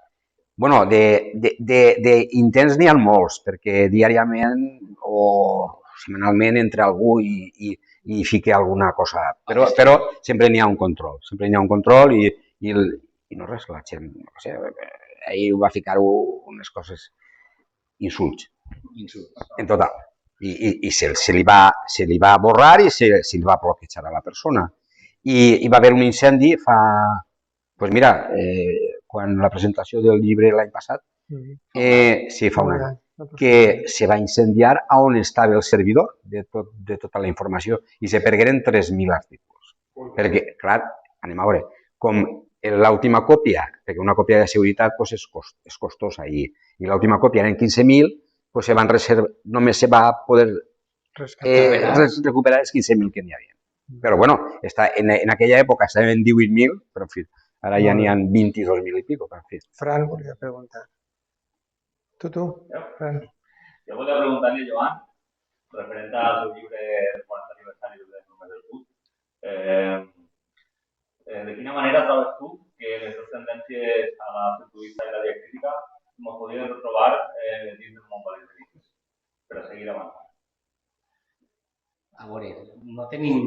C: Bueno, d'intents n'hi ha molts, perquè diàriament o setmanalment entra algú i fica alguna cosa, però sempre n'hi ha un control, i no res, la gent, no sé, ahir va ficar unes coses, insults, en total, i se li va borrar i se li va bloquejar a la persona. I hi va haver un incendi doncs mira, quan la presentació del llibre l'any passat, sí, fa un any, que se va incendiar on estava el servidor de tota la informació i se pergueren 3.000 articles. Perquè, clar, anem a veure, com l'última còpia, perquè una còpia de seguretat és costosa i l'última còpia eren 15.000, doncs només se va poder recuperar els 15.000 que n'hi havia. Però, bueno, en aquella època estaven en 18.000, però, en fi, ara ja n'hi ha 22.000 i pico, per fi.
B: Fran volia preguntar. Tu, Fran.
F: Jo volia preguntar-li a Joan, referent al seu llibre del 40 aniversari de Només del Puig, de quina manera trobes tu que les dues tendències a la futurista i la diacrítica ens podríem retrobar dins del món valencià per a seguir avançant?
A: A veure, no tenim...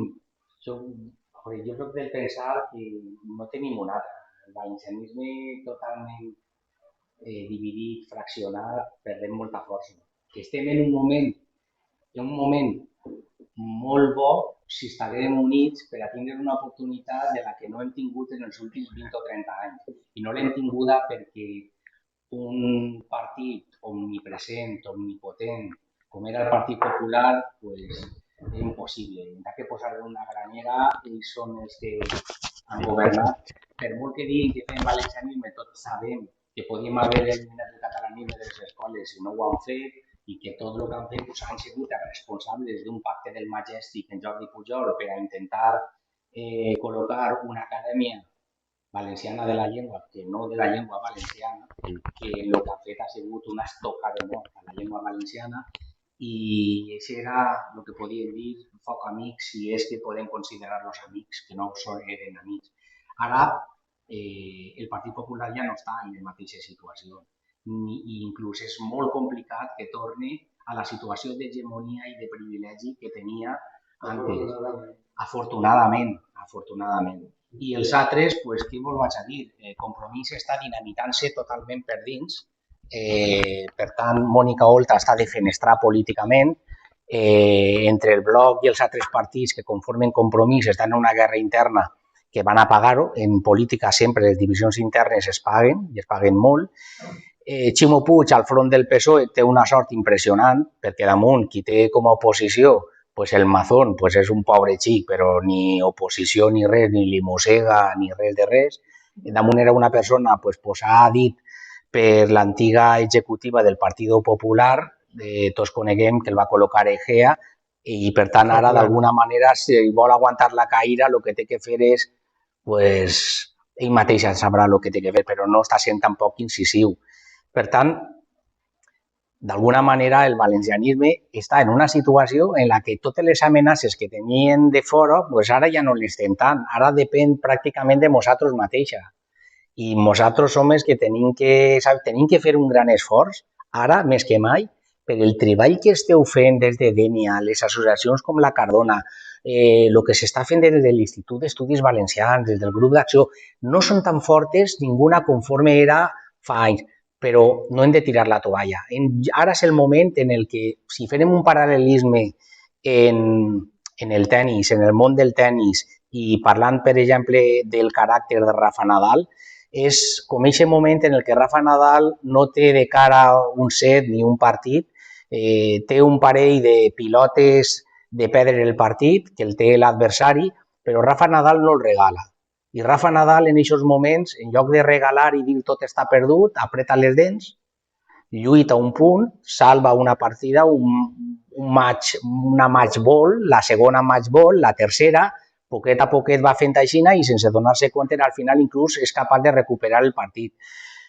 A: Jo soc del pensar que no tenim un altre. El valencianisme totalment dividit, fraccionat, perdem molta força. Que estem en un moment en un moment molt bo si estiguem units per a tindre una oportunitat de la que no hem tingut en els últims 20 o 30 anys. I no l'hem tinguda perquè un partit omnipresent, omnipotent, com era el Partit Popular, pues, és impossible. Hem de posar en una granera, ells són els que han governat. Per molt que diguin que fem valencianisme, tots sabem que podíem haver eliminat el catalanisme de les escoles i no ho han fet, i que tot el que han fet pues, han sigut els responsables d'un pacte del Majestic en Jordi Pujol per a intentar col·locar una acadèmia valenciana de la llengua, que no de la llengua valenciana, que el que ha fet ha sigut una estoca de mort a la llengua valenciana, i això era el que podíem dir foc amics, si és que podem considerar-los amics, que no eren amics. Ara el Partit Popular ja no està en la mateixa situació, i inclús és molt complicat que torni a la situació d'hegemonia i de privilegi que tenia antes, afortunadament. I els altres, pues, què vos vaig a dir? Compromís està dinamitant-se totalment per dins, per tant, Mònica Oltra està defenestrar políticament, entre el Bloc i els altres partits que conformen Compromís estan en una guerra interna que van a pagar-ho. En política sempre les divisions internes es paguen, i es paguen molt. Ximo Puig, al front del PSOE, té una sort impressionant, perquè damunt qui té com a oposició pues el Mazón pues és un pobre xic, però ni oposició ni res, ni li mossega ni res de res. Damunt era una persona pues, posada a dit per l'antiga executiva del Partit Popular, tots coneguem que el va col·locar Egea, i per tant ara d'alguna manera si vol aguantar la caïra el que té que fer és, pues, ell mateix sabrà el que té que fer, però no està sent tampoc incisiu. Per tant, d'alguna manera el valencianisme està en una situació en la que totes les amenaces que tenien de fora, pues ara ja no les tenen tant, ara depèn pràcticament de nosaltres mateixos. I nosaltres som els que tenim que fer un gran esforç, ara més que mai, per el treball que esteu fent des de Dènia, les associacions com la Cardona, el que s'està fent des de l'Institut d'Estudis Valencians, des del grup d'acció, no són tan fortes ninguna conforme era fa anys, però no hem de tirar la toalla. Ara és el moment en el que, si farem un paral·lelisme en el tennis, en el món del tennis, i parlant, per exemple, del caràcter de Rafa Nadal, és com aquest moment en el que Rafa Nadal no té de cara un set ni un partit, té un parell de pilotes de perdre el partit, que el té l'adversari, però Rafa Nadal no el regala. I Rafa Nadal en aquests moments, en lloc de regalar i dir tot està perdut, apreta les dents, lluita un punt, salva una partida, una match ball, la segona match ball, la tercera, poquet a poquet va fent aixina i sense donar-se compte al final inclús és capaç de recuperar el partit.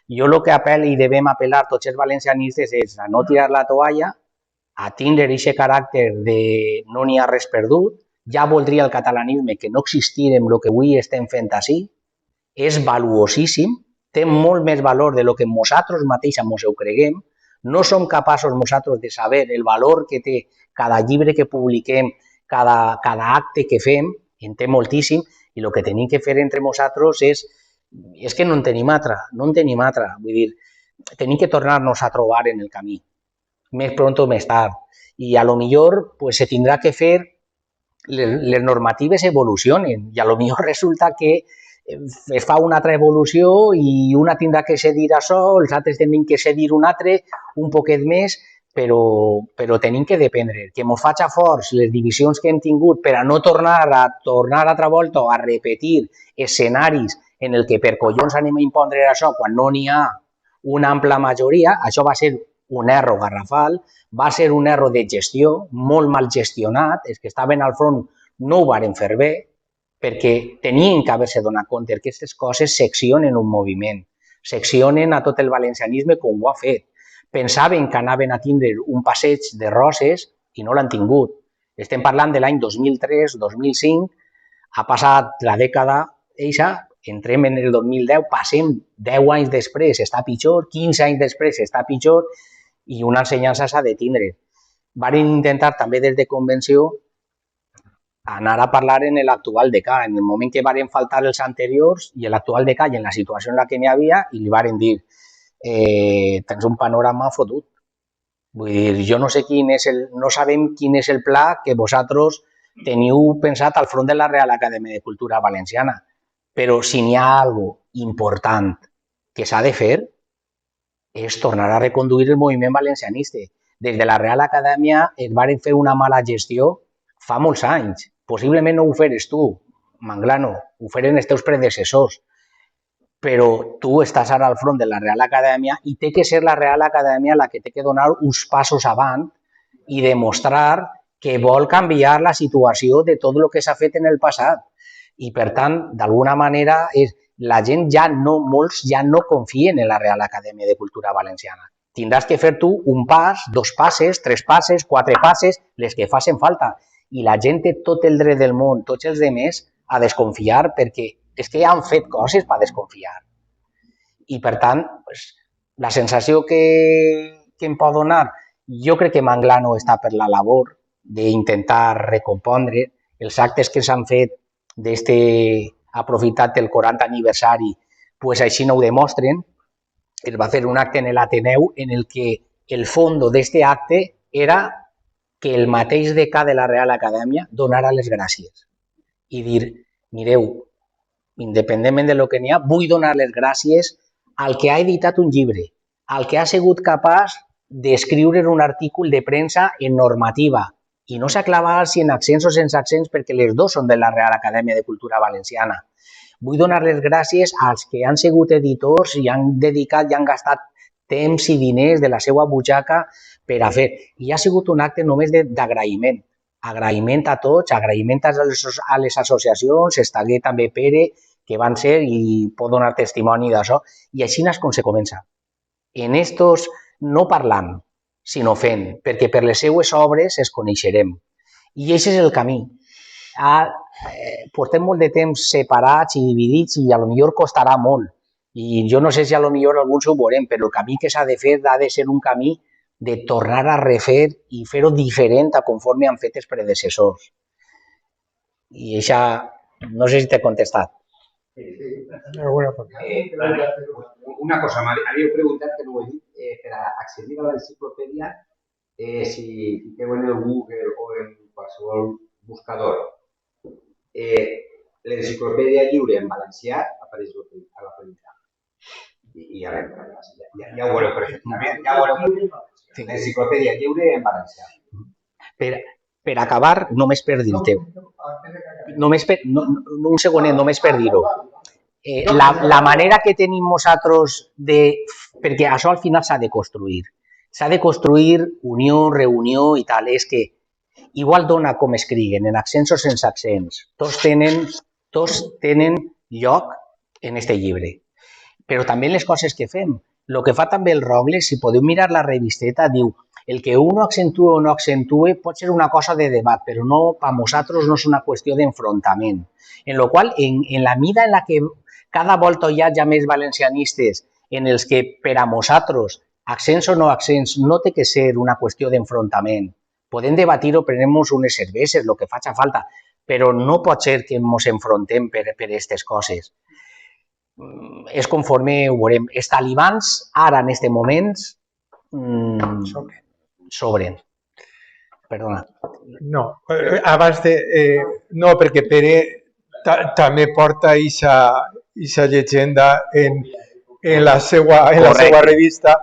A: Jo el que apel·lo i devem apel·lar tots els valencianistes és a no tirar la toalla, a tindre aquest caràcter de no n'hi ha res perdut. Ja voldria el catalanisme que no existirem el que avui estem fent així, és valuosíssim, té molt més valor de lo que nosaltres mateixos ens ho creguem, no som capaços nosaltres de saber el valor que té cada llibre que publiquem, cada acte que fem, en té moltíssim, i el que tenim que fer entre nosaltres és que no en tenim altra, vull dir, tenim que tornar-nos a trobar en el camí, més pront o més tard, i a lo millor se tindrà que fer, les normatives evolucionen, i a lo millor resulta que es fa una altra evolució i una tindrà que cedir això, els altres tindran que cedir un altre, un poquet més, però tenim que dependre, que ens faci forts les divisions que hem tingut per a no tornar altra volta a repetir escenaris en el que per collons anem a impondre això quan no n'hi ha una ampla majoria. Això va ser un error garrafal, va ser un error de gestió, molt mal gestionat, els que estaven al front no ho varen fer bé, perquè tenien que haver-se donat compte que aquestes coses seccionen un moviment, seccionen a tot el valencianisme com ho ha fet. Pensaven que anaven a tindre un passeig de roses i no l'han tingut. Estem parlant de l'any 2003-2005, ha passat la dècada eixa, entrem en el 2010, passem 10 anys després, està pitjor, 15 anys després està pitjor, i una ensenyança s'ha de tindre. Varen intentar també des de convenció anar a parlar en l'actual decà, en el moment que varen faltar els anteriors i l'actual decà i en la situació en la que n'hi havia, i li varen dir tens un panorama fotut. Vull dir, jo no sé no sabem quin és el pla que vosaltres teniu pensat al front de la Real Acadèmia de Cultura Valenciana, però si n'hi ha alguna cosa important que s'ha de fer és tornar a reconduir el moviment valencianista. Des de la Real Acadèmia es van fer una mala gestió fa molts anys. Possiblement no ho feres tu, Manglano, ho feren els teus predecessors, però tu estàs ara al front de la Real Acadèmia i té que ser la Real Acadèmia la que té que donar uns passos avant i demostrar que vol canviar la situació de tot el que s'ha fet en el passat. I, per tant, d'alguna manera, la gent molts ja no confien en la Real Acadèmia de Cultura Valenciana. Tindràs que fer tu un pas, 2 passes, 3 passes, 4 passes, les que facin falta. I la gent té tot el dret del món, tots els demés, a desconfiar perquè és que han fet coses per desconfiar. I, per tant, la sensació que em pot donar, jo crec que Manglano està per la labor d'intentar recompondre els actes que s'han fet aprofitat el 40 aniversari, pues així no ho demostren. Es va fer un acte en l'Ateneu en el que el fons d'aquest acte era que el mateix decà de la Real Acadèmia donara les gràcies i dir, mireu, independentment de lo que n'hi ha, vull donar les gràcies al que ha editat un llibre, al que ha sigut capaç d'escriure un article de premsa en normativa i no s'ha clavat si en accents o sense accents perquè les dues són de la Real Acadèmia de Cultura Valenciana. Vull donar les gràcies als que han sigut editors i han dedicat i han gastat temps i diners de la seva butxaca per a fer. I ha sigut un acte només d'agraïment. Agraïment a tots, agraïment a les associacions, estagué també Pere, que van ser i pot donar testimoni d'això. I així és com se comença. En estos, no parlant, sinó fent, perquè per les seues obres es coneixerem. I aquest és el camí. Portem molt de temps separats i dividits i potser costarà molt. I jo no sé si potser alguns ho veurem, però el camí que s'ha de fer ha de ser un camí de tornar a refer i fer-ho diferent a conforme han fet els predecessors. I això, no sé si t'he contestat.
C: Una cosa, m'havíeu preguntat, que no ho he dit, per accedir a l'enciclopèdia, si fiqueu en el Google o en qualsevol buscador l'enciclopèdia lliure en valencià, apareix a la primera. I ja ho veureu perfectament. Ja ho veureu. L'enciclopèdia lliure en valencià.
A: Per acabar, només per dir-te, un segonet, només per dir-ho. La manera que tenim nosaltres perquè això al final s'ha de construir. S'ha de construir unió, reunió i tal. És que igual dona com escriguen, en accents o sense accents. Tots tenen lloc en aquest llibre. Però també les coses que fem. El que fa també el Rogle, si podeu mirar la revisteta, diu el que uno accentua o no accentua pot ser una cosa de debat, però no, per nosaltres no és una qüestió d'enfrontament. En la qual, en la mida en la que cada volta hi ha més valencianistes en els que per a nosaltres, accents o no accents, no té que ser una qüestió d'enfrontament. Podem debatir-ho, prenem-nos unes cerveses, el que faci falta, però no pot ser que ens enfrontem per aquestes coses. És conforme ho veurem. Els talibans, ara, en aquests moments, sobren. Perdona.
B: No, abans de... No, perquè Pere també porta aquesta llegenda en la seva revista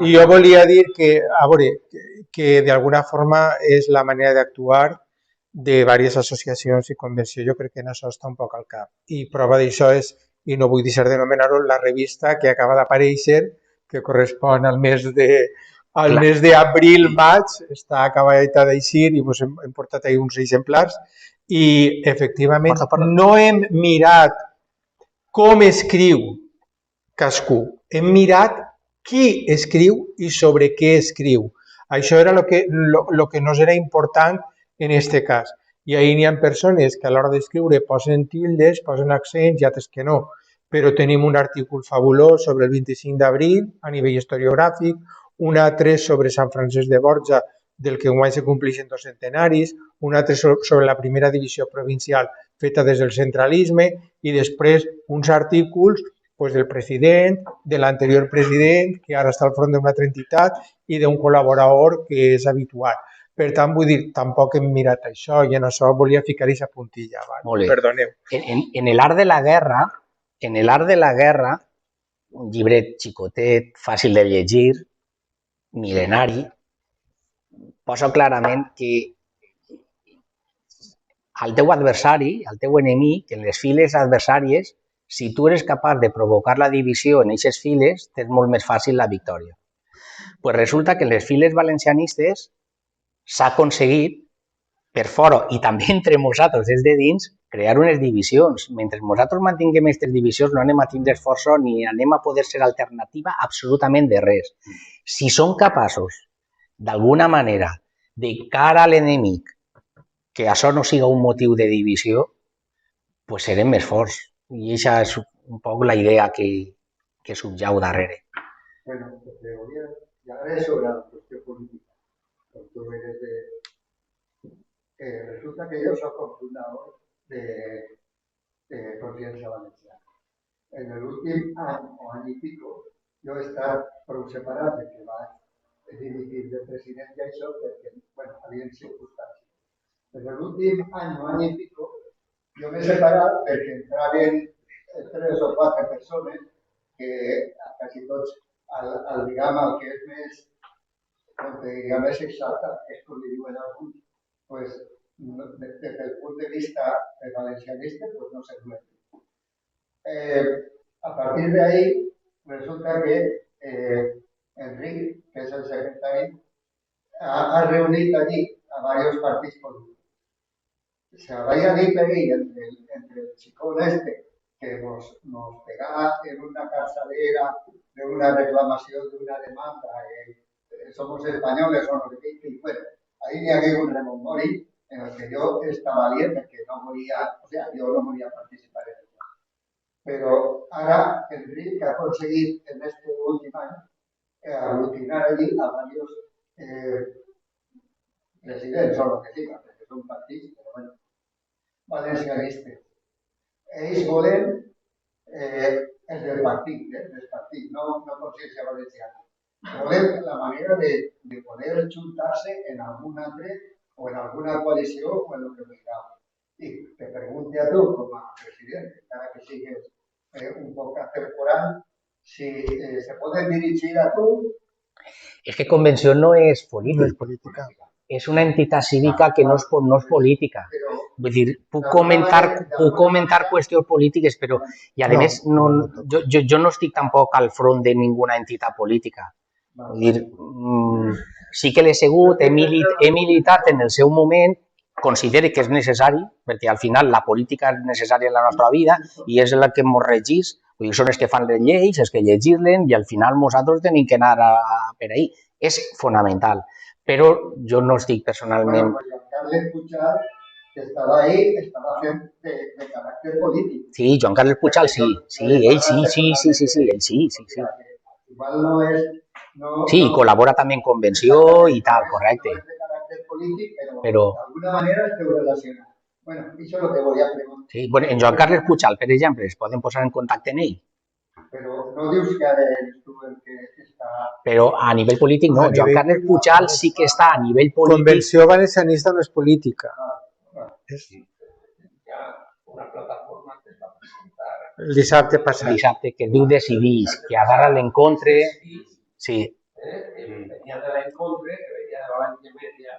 B: i jo volia dir que, a veure, que d'alguna forma és la manera d'actuar de diverses associacions i convencions. Jo crec que en això està un poc al cap. I prova d'això és, i no vull deixar d'anomenar-ho, la revista que acaba d'aparèixer, que correspon al mes d'abril-maig, està acabada d'eixir i us hem portat ahir uns exemplars i efectivament no hem mirat com escriu cadascú, hem mirat qui escriu i sobre què escriu. Això era el que no era important en aquest cas. I ahir n'hi ha persones que a l'hora d'escriure posen tildes, posen accents i altres que no. Però tenim un article fabulós sobre el 25 d'abril a nivell historiogràfic, un altre sobre Sant Francesc de Borja, del que enguany se compleixen 2 centenaris, un altre sobre la primera divisió provincial feta des del centralisme i després uns articles pues, del president, de l'anterior president, que ara està al front d'una altra entitat, i d'un col·laborador que és habitual. Per tant, vull dir, tampoc hem mirat això i en això volia ficar aquesta puntilla. Vale?
A: Molt bé.
B: Perdoneu.
A: En el art de la guerra, un llibret xicotet, fàcil de llegir, mil·lenari, posa clarament que al teu adversari, al teu enemic, en les files adversàries, si tu eres capaç de provocar la divisió en aquestes files, tens molt més fàcil la victòria. Pues resulta que en les files valencianistes s'ha aconseguit, per fora i també entre nosaltres des de dins, crear unes divisions. Mentre nosaltres mantinguem aquestes divisions no anem a tindre esforço ni anem a poder ser alternativa absolutament de res. Si som capaços, d'alguna manera, de cara a l'enemic, que això no siga un motiu de divisió, pues serem més forts. I aquesta és un poc la idea que subjau darrere.
D: Bueno, ya haré sobre la cuestión política. Tú eres resulta que yo soy cofundador de Conciencia Valenciana. En el último año o año y pico, yo he estado por separar de que va a dirigir de presidencia y eso, porque, bueno, había circunstancias. En el último año y pico, yo me he separado porque entraron 3 o 4 personas que casi todos, al digamos, al que es més exacta, que és com li diuen alguns, pues, des del punt de vista valencianista, pues no se duele. A partir de ahí, resulta que Enric, que es el secretario, ha reunido allí a varios partidos políticos. Se había dicho ahí entre el chicón este, que nos pegaba en una carcelera de una reclamación, de una demanda, somos españoles o no sé qué, y bueno, ahí había un remolmori en el que yo estaba bien, que no moría, o sea, yo no moría a participar en eso. Pero ahora Enrique ha conseguido en este último año aglutinar allí a varios presidentes o lo que diga, porque son partidos, pero bueno, valencianistes. Ells volen, és del partit, no Consciència Valenciana. Volen la manera de poder juntar-se en algun altre o en alguna coalició o en el que vulgueu. I te pregunte a tu, com a president, encara que sigues un poc atemporal, si se poden dirigir a tu.
A: És que convenció no és política. És una entitat cívica que no és política. Vull dir, puc comentar qüestions polítiques, però, i a més, jo no estic tampoc al front de ninguna entitat política. Vull dir, sí que l'he segut, he militat en el seu moment, considero que és necessari, perquè al final la política és necessària en la nostra vida i és la que ens regeix, vull dir, són els que fan les lleis, els que llegir-les i al final nosaltres tenim que anar per ahí. És fonamental, però jo no estic personalment...
D: Bueno, Carles Puigdemont, que estava ahí, estava fent de caràcter polític.
A: Sí, Joan Carles Puigdemont sí, ell sí.
D: Igual no és...
A: Sí, col·labora també en convenció i tal, correcte.
D: No és de caràcter polític, però d'alguna manera esteu relacionats. Bueno, això és el que volia preguntar.
A: Sí, bueno, en Joan Carles Puigdemont, per exemple, es poden posar en contacte amb ell.
D: Però no dius que ara eres tu el que està...
A: Però a nivell polític no, Joan Carles Puigdemont sí que està a nivell polític.
B: Convenció valencianista no és política.
E: Hi ha una plataforma que es va presentar
B: El dissabte passat.
A: Dissabte, que diu decidís, que agarra l'encontre... Sí.
E: Venia de l'encontre, que venia de València Media,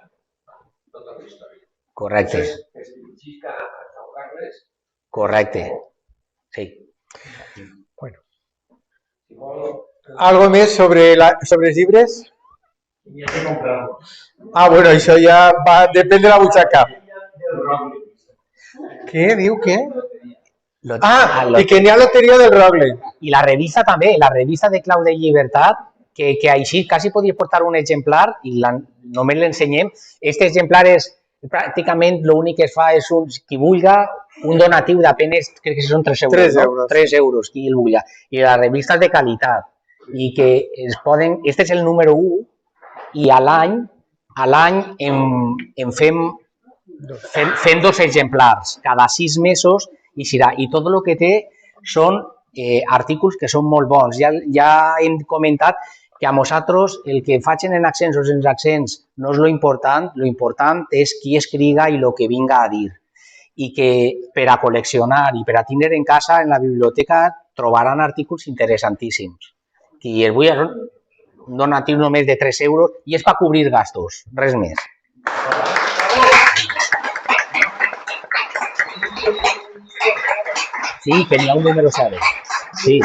E: tota la història.
A: Correcte.
E: Que es dirigís a Joan Carles.
A: Correcte. Sí.
B: Bueno.
E: Si vol...
B: ¿Algo més sobre els llibres?
E: Hi ha que comprar-lo.
B: Ah, bueno, això ja va, depèn de la butxaca. Què? Diu què? I que n'hi ha loteria del Rogle.
A: I la revista també, la revista de Clau de Llibertat, que així quasi podries portar un exemplar i només l'ensenyem. Este exemplar és pràcticament l'únic que es fa és qui vulga, un donatiu d'apenes, crec que són 3 euros.
B: 3 euros.
A: 3 euros, qui el vulga. I la revista és de qualitat. I que es poden... Este és el número 1 i a l'any en fem 2 exemplars cada 6 mesos i serà. I tot el que té són artículos que són molt bons. Ja hem comentat que a nosaltres el que facin en accents o sense accents no és lo important és qui escriga i el que vinga a dir. I que per a col·leccionar i per a tenir en casa, en la biblioteca, trobaran artículos interessantíssims. I els vull un donatiu només de 3 euros i és per cobrir gastos, res més. Sí, que n'hi ha un número 7. Sí.